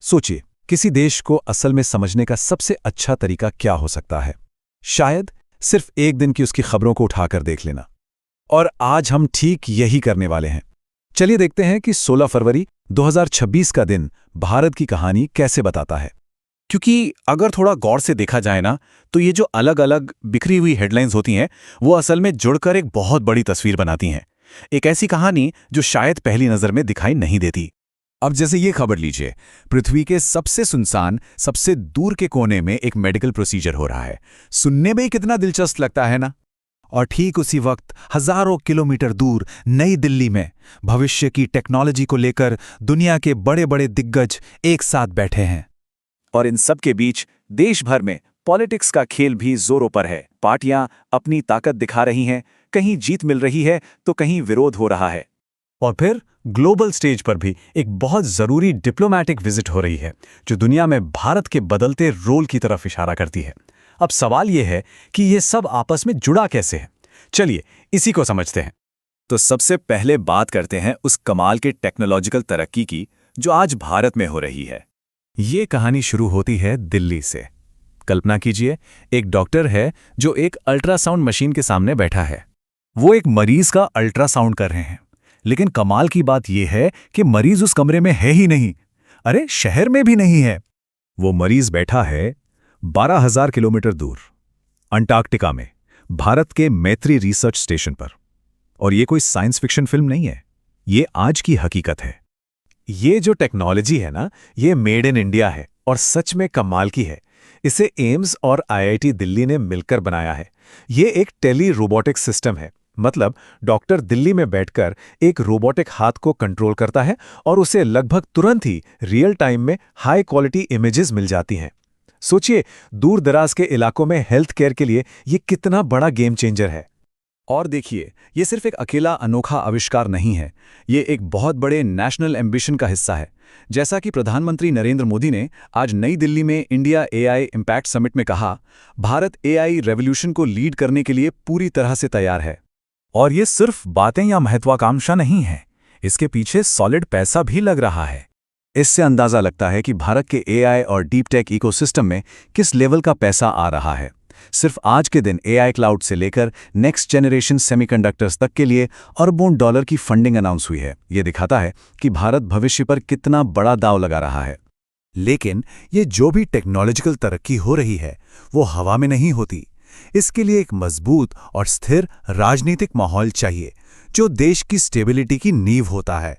सोचिए, किसी देश को असल में समझने का सबसे अच्छा तरीका क्या हो सकता है? शायद सिर्फ एक दिन की उसकी खबरों को उठाकर देख लेना। और आज हम ठीक यही करने वाले हैं। चलिए देखते हैं कि 16 फरवरी 2026 का दिन भारत की कहानी कैसे बताता है। क्योंकि अगर थोड़ा गौर से देखा जाए ना, तो ये जो अलग अलग बिखरी हुई हेडलाइंस होती हैं, वो असल में जुड़कर एक बहुत बड़ी तस्वीर बनाती हैं। एक ऐसी कहानी जो शायद पहली नज़र में दिखाई नहीं देती। अब जैसे ये खबर लीजिए, पृथ्वी के सबसे सुनसान, सबसे दूर के कोने में एक मेडिकल प्रोसीजर हो रहा है। सुनने में ही कितना दिलचस्प लगता है ना? और ठीक उसी वक्त हजारों किलोमीटर दूर नई दिल्ली में भविष्य की टेक्नोलॉजी को लेकर दुनिया के बड़े बड़े दिग्गज एक साथ बैठे हैं। और इन सब के बीच देश भर में पॉलिटिक्स का खेल भी जोरों पर है। पार्टियां अपनी ताकत दिखा रही हैं, कहीं जीत मिल रही है तो कहीं विरोध हो रहा है। और फिर ग्लोबल स्टेज पर भी एक बहुत जरूरी डिप्लोमैटिक विजिट हो रही है, जो दुनिया में भारत के बदलते रोल की तरफ इशारा करती है। अब सवाल यह है कि ये सब आपस में जुड़ा कैसे है। चलिए इसी को समझते हैं। तो सबसे पहले बात करते हैं उस कमाल के टेक्नोलॉजिकल तरक्की की जो आज भारत में हो रही है। ये कहानी शुरू होती है दिल्ली से। कल्पना कीजिए, एक डॉक्टर है जो एक अल्ट्रासाउंड मशीन के सामने बैठा है। वो एक मरीज का अल्ट्रासाउंड कर रहे हैं, लेकिन कमाल की बात यह है कि मरीज उस कमरे में है ही नहीं। अरे, शहर में भी नहीं है। वो मरीज बैठा है 12,000 किलोमीटर दूर, अंटार्कटिका में, भारत के मैत्री रिसर्च स्टेशन पर। और ये कोई साइंस फिक्शन फिल्म नहीं है, ये आज की हकीकत है। ये जो टेक्नोलॉजी है ना, ये मेड इन इंडिया है और सच में कमाल की है। इसे एम्स और आईआईटी दिल्ली ने मिलकर बनाया है। ये एक टेली रोबोटिक सिस्टम है। मतलब डॉक्टर दिल्ली में बैठकर एक रोबोटिक हाथ को कंट्रोल करता है और उसे लगभग तुरंत ही रियल टाइम में हाई क्वालिटी इमेजेस मिल जाती हैं। सोचिए, दूर दराज के इलाकों में हेल्थ केयर के लिए ये कितना बड़ा गेम चेंजर है। और देखिए, ये सिर्फ एक अकेला अनोखा आविष्कार नहीं है, ये एक बहुत बड़े नेशनल एम्बिशन का हिस्सा है। जैसा कि प्रधानमंत्री नरेंद्र मोदी ने आज नई दिल्ली में इंडिया एआई इम्पैक्ट समिट में कहा, भारत एआई रेवोल्यूशन को लीड करने के लिए पूरी तरह से तैयार है। और ये सिर्फ बातें या महत्वाकांक्षा नहीं है, इसके पीछे सॉलिड पैसा भी लग रहा है। इससे अंदाजा लगता है कि भारत के एआई और डीप टेक इकोसिस्टम में किस लेवल का पैसा आ रहा है। सिर्फ आज के दिन एआई क्लाउड से लेकर नेक्स्ट जनरेशन सेमीकंडक्टर्स तक के लिए अरबों डॉलर की फंडिंग अनाउंस हुई है। ये दिखाता है कि भारत भविष्य पर कितना बड़ा दांव लगा रहा है। लेकिन ये जो भी टेक्नोलॉजिकल तरक्की हो रही है, वो हवा में नहीं होती। इसके लिए एक मजबूत और स्थिर राजनीतिक माहौल चाहिए, जो देश की स्टेबिलिटी की नींव होता है।